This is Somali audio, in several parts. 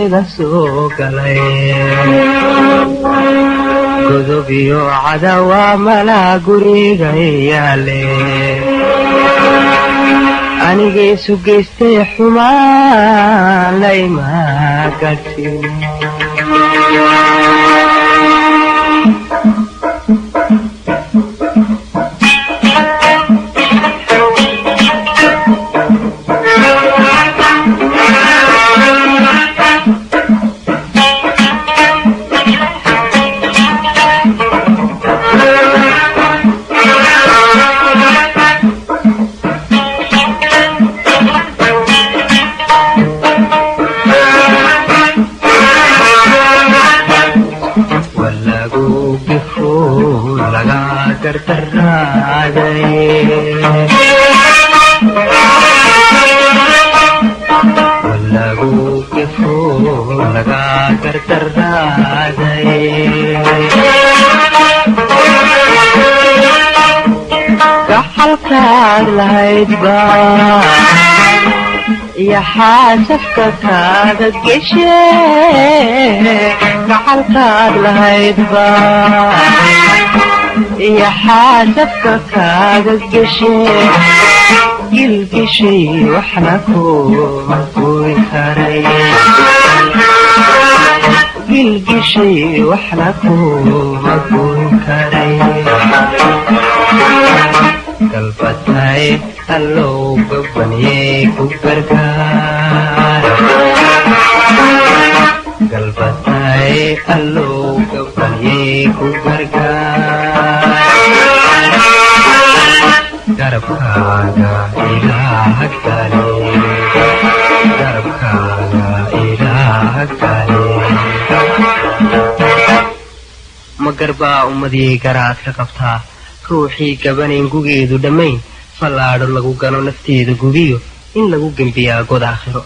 iga soo galay godob iyo cadawa malaa guriga yaale anigay isu geystay xumaan layma gaadhin gaxalkaad lahaydba iyo xaasafka kaaga geshe gaxalkaad lahaydba iyo xaasafka kaaga geshe gilgishay waxna kuma goyn karay gilgishay waxna kuma goyn karay galbatay allow gabaniyey ku gargaar galbatay allow gabaniyey ku gargaar garabkaaga ilaaha gale garabkaaga ilaaha gale ma garbaa ummadii garaad ka qabtaa ruuxii gabanayn gugeedu dhammayn fallaadho lagu gano nafteeda gubiyo in lagu gembiyaa god aakhiro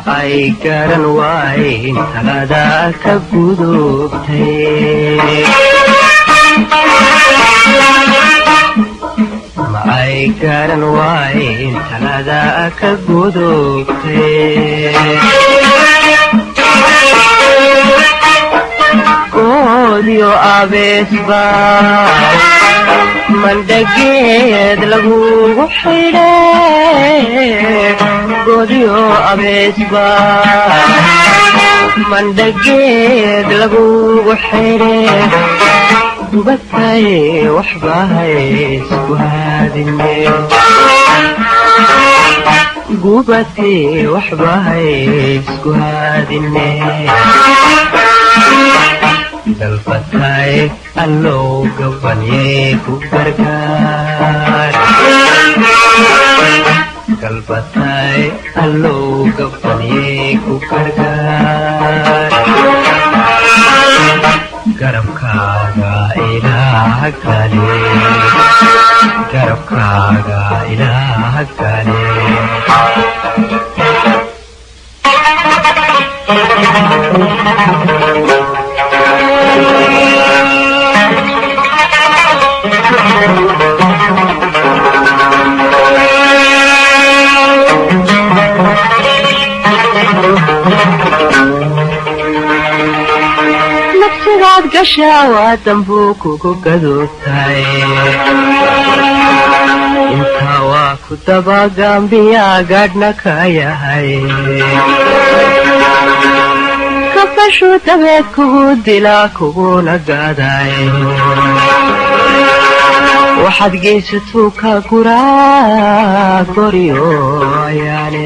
ay garan waayn talada ka gudubtay ma ay garan waayn talada ka gudubtay goodiyo abeesba mandhageed lagugu xidhay goodiyo abeesba mandhageed lagugu xidhay dubatay waxba haysku haadine gubatay waxba haysku haadine galbatay allow gabaniyey ku gargaar galbatay allow gabaniyey ku gargaar garabkaaga ilaaha gale garabkaaga ilaaha gale nafsigaad gashaa waa dambuu kugu gadoobtay intaa waa ku dabagambiyaa gaadhna ka yahay noloshu dabeed kugu dilaa kuguna gaadaye waxaad geysatuu ka guraa goryo ayaane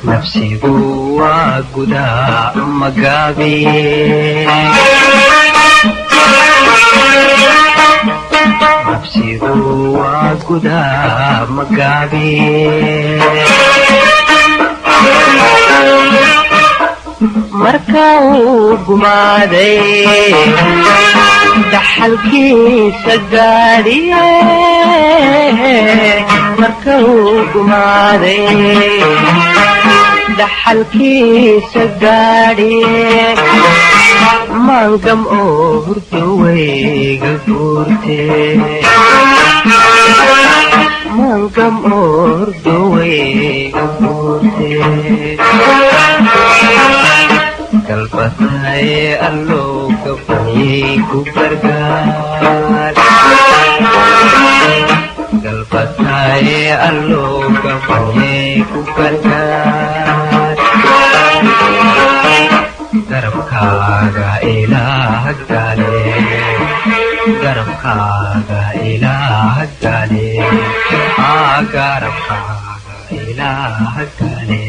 nafsigu waa gudaa magaabi nafsigu waa gudaa magaabi marka uu gumaaday dhaxalkiisa gaadhiye marka uu gumaaday dhaxalkiisa gaadhiye maangam oo hurdoweyga guurte maangam oo hurdoweyga guurte galbataye allow gabanyey ku gargaar galbataye allow gabanyey ku gargaar garabkaaga ilaah gale garabkaaga ilaah gale garabkaaga ilaah gale